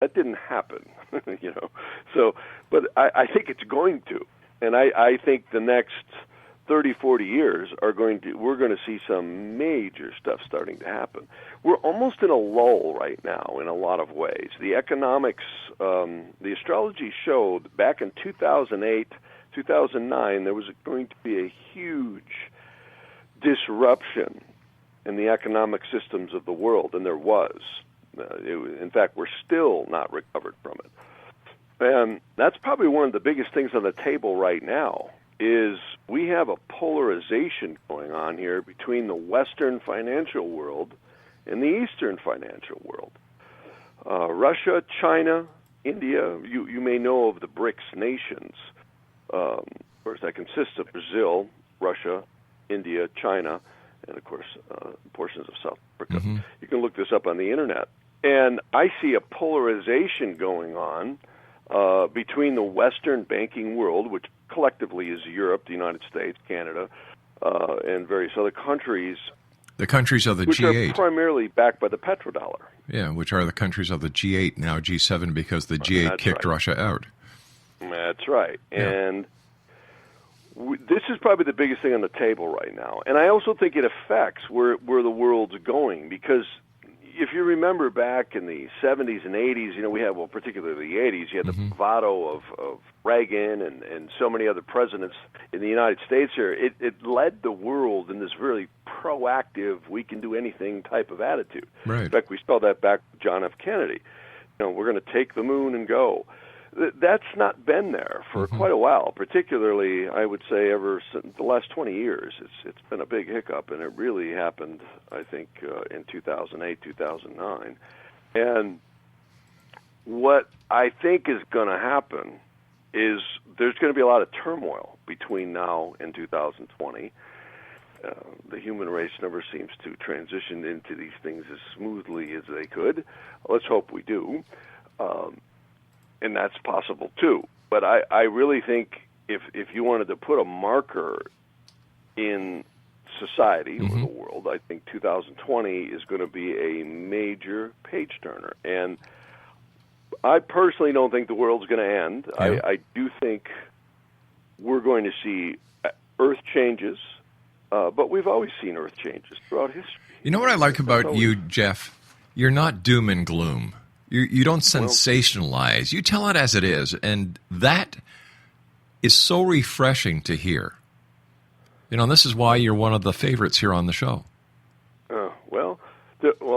That didn't happen, you know. So, but I think it's going to, and I think the next 30, 40 years we're going to see some major stuff starting to happen. We're almost in a lull right now in a lot of ways. The economics, the astrology showed back in 2008, 2009, there was going to be a huge disruption in the economic systems of the world, and there was. In fact, we're still not recovered from it. And that's probably one of the biggest things on the table right now, is we have a polarization going on here between the Western financial world and the Eastern financial world. Russia, China, India, you may know of the BRICS nations. Of course, that consists of Brazil, Russia, India, China, and, of course, portions of South Africa. Mm-hmm. You can look this up on the Internet. And I see a polarization going on between the Western banking world, which collectively is Europe, the United States, Canada, and various other countries. The countries of the which G8. Which are primarily backed by the petrodollar. Yeah, which are the countries of the G8, now G7, because the G8 kicked Russia out. That's right. Yeah. And this is probably the biggest thing on the table right now. And I also think it affects where the world's going, because if you remember back in the 70s and 80s, you know, we had, well, particularly the 80s, you had the bravado of Reagan and so many other presidents in the United States here. It led the world in this really proactive, we can do anything type of attitude. Right. In fact, we saw that back with John F. Kennedy. You know, we're going to take the moon and go. That's not been there for quite a while, particularly, I would say, ever since the last 20 years. It's been a big hiccup, and it really happened, I think, in 2008, 2009. And what I think is going to happen is there's going to be a lot of turmoil between now and 2020. The human race never seems to transition into these things as smoothly as they could. Let's hope we do. And that's possible too. But I really think if you wanted to put a marker in society or the world, I think 2020 is going to be a major page turner. And I personally don't think the world's going to end. Yeah. I do think we're going to see earth changes, but we've always seen earth changes throughout history. You know what I like about you, Jeff? You're not doom and gloom. You don't sensationalize. You tell it as it is, and that is so refreshing to hear. You know, this is why you're one of the favorites here on the show. Well,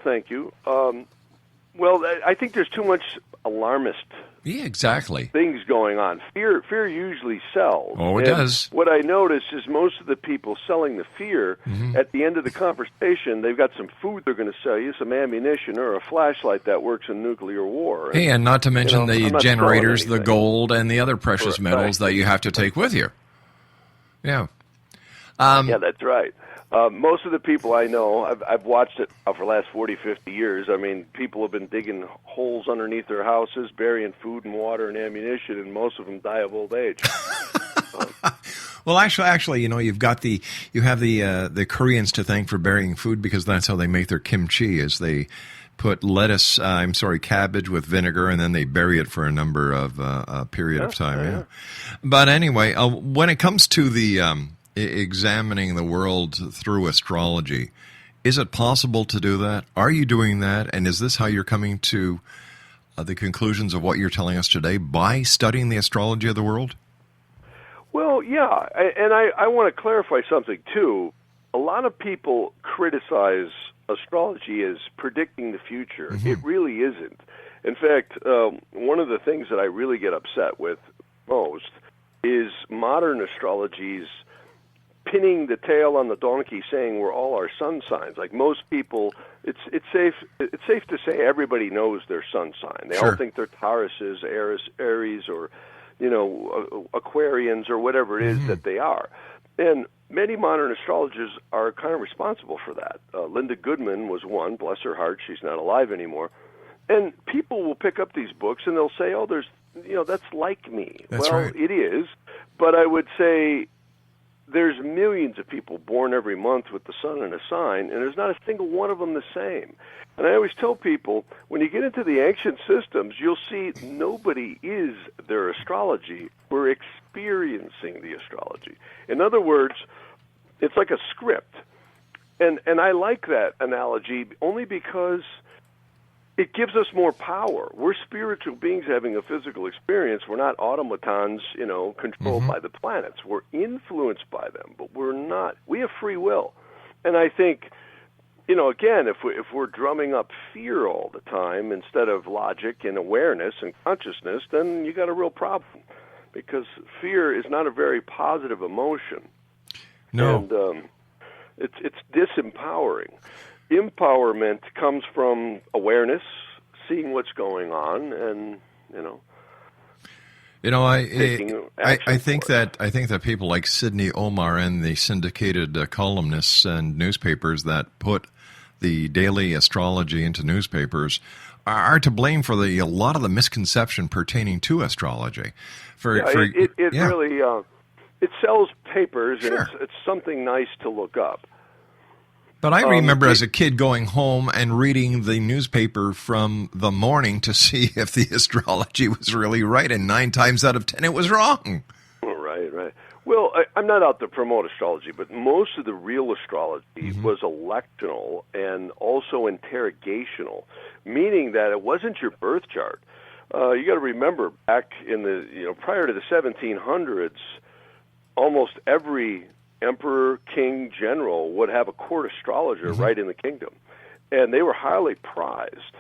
thank you. I think there's too much alarmist things going on. Fear usually sells. Oh, it does. What I notice is most of the people selling the fear, at the end of the conversation, they've got some food they're going to sell you, some ammunition, or a flashlight that works in nuclear war. Hey, and not to mention the generators, the gold, and the other precious metals that you have to take with you. Yeah. Yeah, that's right. Most of the people I know, I've watched it for the last 40, 50 years. I mean, people have been digging holes underneath their houses, burying food and water and ammunition, and most of them die of old age. Well, actually, you know, you have the Koreans to thank for burying food, because that's how they make their kimchi, is they put cabbage with vinegar, and then they bury it for a number of period of time. Yeah. But anyway, when it comes to the examining the world through astrology, is it possible to do that? Are you doing that? And is this how you're coming to the conclusions of what you're telling us today, by studying the astrology of the world? Well, yeah, and I want to clarify something, too. A lot of people criticize astrology as predicting the future. It really isn't. In fact, one of the things that I really get upset with most is modern astrology's pinning the tail on the donkey, saying we're all our sun signs. Like most people, it's safe to say everybody knows their sun sign. They all think they're Tauruses, Aries, or Aquarians, or whatever it is that they are. And many modern astrologers are kind of responsible for that. Linda Goodman was one. Bless her heart, she's not alive anymore. And people will pick up these books and they'll say, "Oh, that's like me." That's right. It is, but I would say, there's millions of people born every month with the sun in a sign, and there's not a single one of them the same. And I always tell people, when you get into the ancient systems, you'll see nobody is their astrology. We're experiencing the astrology. In other words, it's like a script. And I like that analogy only because it gives us more power. We're spiritual beings having a physical experience. We're not automatons, controlled by the planets. We're influenced by them, but we're not. We have free will. And I think, again, if we're drumming up fear all the time instead of logic and awareness and consciousness, then you got a real problem, because fear is not a very positive emotion. No. And it's disempowering. Empowerment comes from awareness, seeing what's going on, and I think that people like Sidney Omar and the syndicated columnists and newspapers that put the daily astrology into newspapers are to blame for a lot of the misconception pertaining to astrology. It sells papers, sure. And it's something nice to look up. But I remember as a kid going home and reading the newspaper from the morning to see if the astrology was really right, and 9 times out of 10 it was wrong. Right. Well, I'm not out to promote astrology, but most of the real astrology was electional and also interrogational, meaning that it wasn't your birth chart. You got to remember, back in the prior to the 1700s, almost every emperor, king, general would have a court astrologer right in the kingdom, and they were highly prized.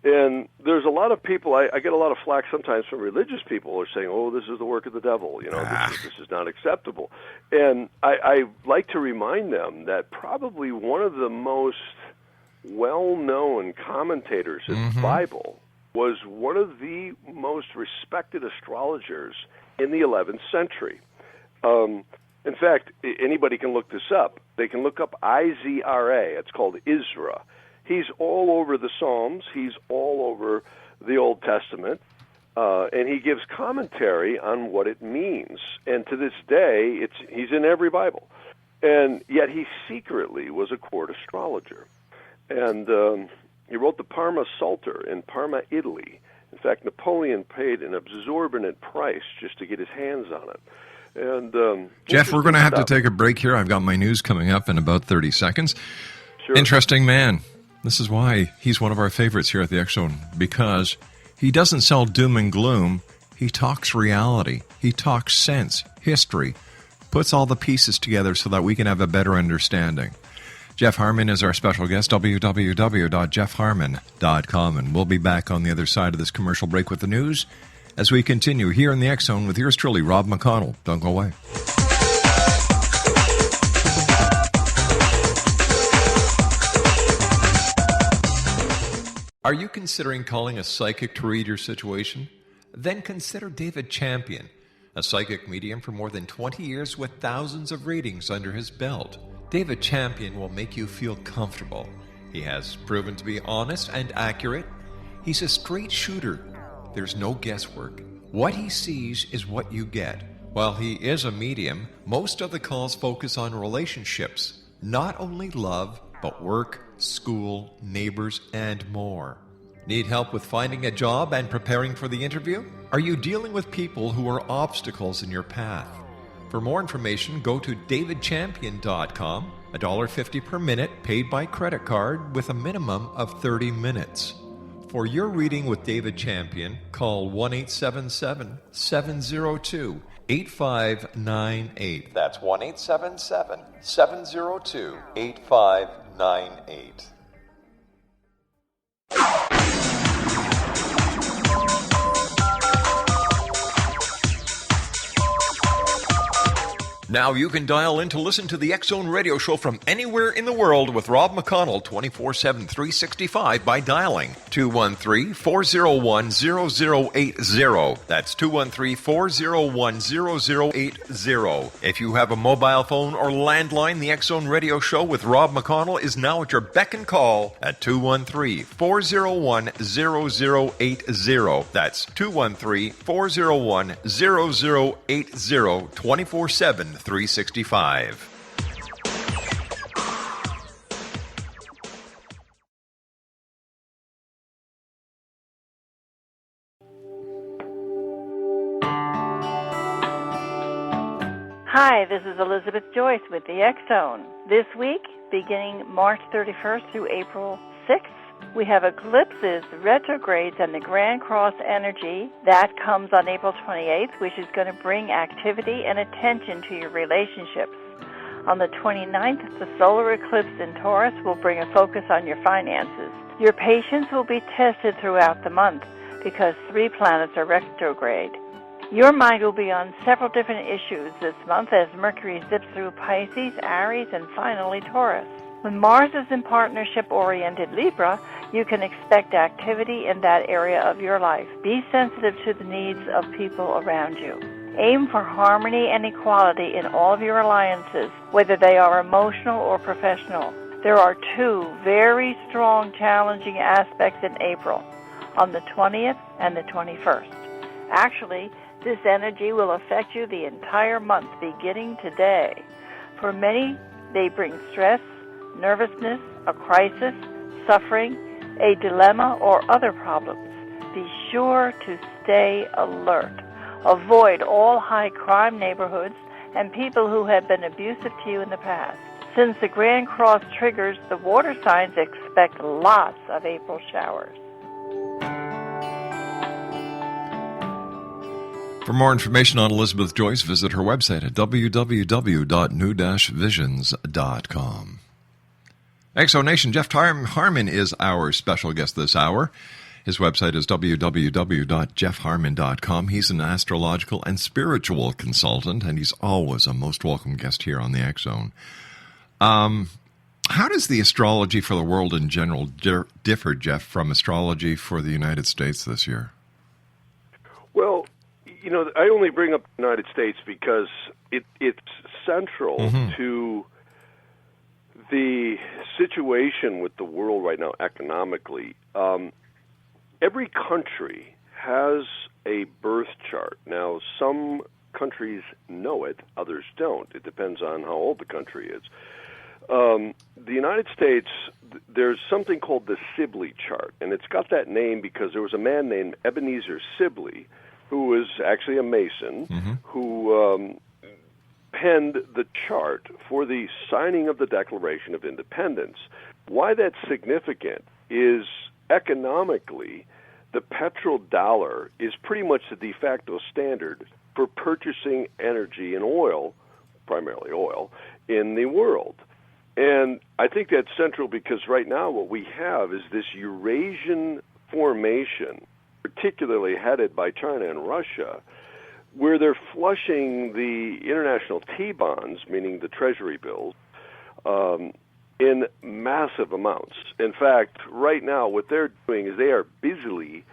And there's a lot of people, I get a lot of flack sometimes from religious people who are saying, oh, this is the work of the devil, this is not acceptable. And I like to remind them that probably one of the most well-known commentators in the Bible was one of the most respected astrologers in the 11th century. In fact, anybody can look this up. They can look up IZRA. It's called Isra. He's all over the Psalms. He's all over the Old Testament. And he gives commentary on what it means. And to this day, he's in every Bible. And yet he secretly was a court astrologer. And he wrote the Parma Psalter in Parma, Italy. In fact, Napoleon paid an exorbitant price just to get his hands on it. And Jeff, we're going to have to take a break here. I've got my news coming up in about 30 seconds. Sure. Interesting man. This is why he's one of our favorites here at the X Zone, because he doesn't sell doom and gloom. He talks reality. He talks sense, history, puts all the pieces together so that we can have a better understanding. Jeff Harman is our special guest, www.jeffharman.com, and we'll be back on the other side of this commercial break with the news as we continue here in the X Zone with yours truly, Rob McConnell. Don't go away. Are you considering calling a psychic to read your situation? Then consider David Champion, a psychic medium for more than 20 years with thousands of readings under his belt. David Champion will make you feel comfortable. He has proven to be honest and accurate. He's a straight shooter. There's no guesswork. What he sees is what you get. While he is a medium, most of the calls focus on relationships, not only love, but work, school, neighbors, and more. Need help with finding a job and preparing for the interview? Are you dealing with people who are obstacles in your path? For more information, go to davidchampion.com, $1.50 per minute paid by credit card with a minimum of 30 minutes. For your reading with David Champion, call 1-877-702-8598. That's 1-877-702-8598. Now you can dial in to listen to the X Zone radio show from anywhere in the world with Rob McConnell 24/7, 365 by dialing 213-401-0080. That's 213-401-0080. If you have a mobile phone or landline, the X Zone radio show with Rob McConnell is now at your beck and call at 213-401-0080. That's 213-401-0080, 24/7, 365. Hi, this is Elizabeth Joyce with the X-Zone. This week, beginning March 31st through April 6th, we have eclipses, retrogrades, and the Grand Cross energy. That comes on April 28th, which is going to bring activity and attention to your relationships. On the 29th, the solar eclipse in Taurus will bring a focus on your finances. Your patience will be tested throughout the month because 3 planets are retrograde. Your mind will be on several different issues this month as Mercury zips through Pisces, Aries, and finally Taurus. When Mars is in partnership-oriented Libra, you can expect activity in that area of your life. Be sensitive to the needs of people around you. Aim for harmony and equality in all of your alliances, whether they are emotional or professional. There are 2 very strong, challenging aspects in April, on the 20th and the 21st. Actually, this energy will affect you the entire month, beginning today. For many, they bring stress, nervousness, a crisis, suffering, a dilemma, or other problems. Be sure to stay alert. Avoid all high-crime neighborhoods and people who have been abusive to you in the past. Since the Grand Cross triggers, the water signs expect lots of April showers. For more information on Elizabeth Joyce, visit her website at www.new-visions.com. Exonation, Jeff Harman is our special guest this hour. His website is www.jeffharman.com. He's an astrological and spiritual consultant, and he's always a most welcome guest here on the X-Zone. How does the astrology for the world in general differ, Jeff, from astrology for the United States this year? Well, you know, I only bring up the United States because it's central to the situation with the world right now economically. Every country has a birth chart. Now, some countries know it, others don't. It depends on how old the country is. The United States, there's something called the Sibley chart, and it's got that name because there was a man named Ebenezer Sibley, who was actually a Mason, who penned the chart for the signing of the Declaration of Independence. Why that's significant is economically, the petrodollar is pretty much the de facto standard for purchasing energy and oil, primarily oil, in the world. And I think that's central because right now what we have is this Eurasian formation, particularly headed by China and Russia, where they're flushing the international T-bonds, meaning the treasury bills, in massive amounts. In fact, right now what they're doing is they are busily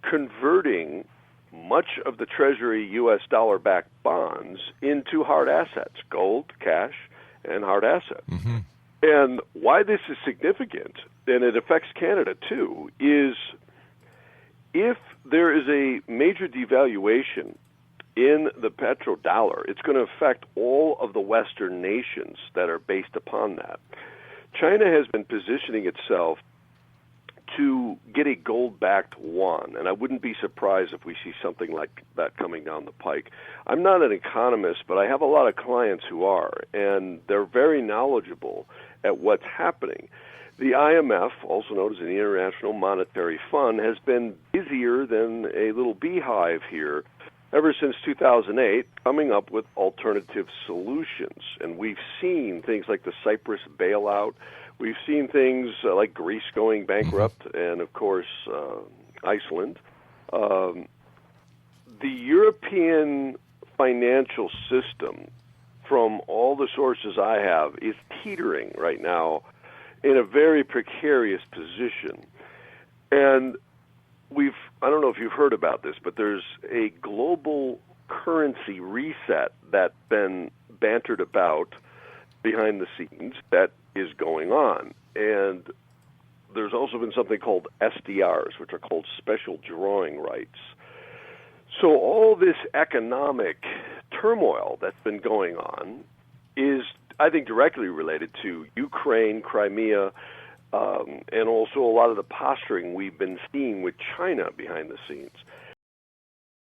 converting much of the treasury U.S. dollar-backed bonds into hard assets, gold, cash, and hard assets. And why this is significant, and it affects Canada too, is if there is a major devaluation in the petrodollar, it's going to affect all of the Western nations that are based upon that. China has been positioning itself to get a gold-backed yuan, and I wouldn't be surprised if we see something like that coming down the pike. I'm not an economist, but I have a lot of clients who are, and they're very knowledgeable at what's happening. The IMF, also known as the International Monetary Fund, has been busier than a little beehive here ever since 2008, coming up with alternative solutions. And we've seen things like the Cyprus bailout. We've seen things like Greece going bankrupt, and, of course, Iceland. The European financial system, from all the sources I have, is teetering right now in a very precarious position. And I don't know if you've heard about this, but there's a global currency reset that's been bantered about behind the scenes that is going on. And there's also been something called SDRs, which are called special drawing rights. So all this economic turmoil that's been going on is, I think, directly related to Ukraine, Crimea, and also a lot of the posturing we've been seeing with China behind the scenes.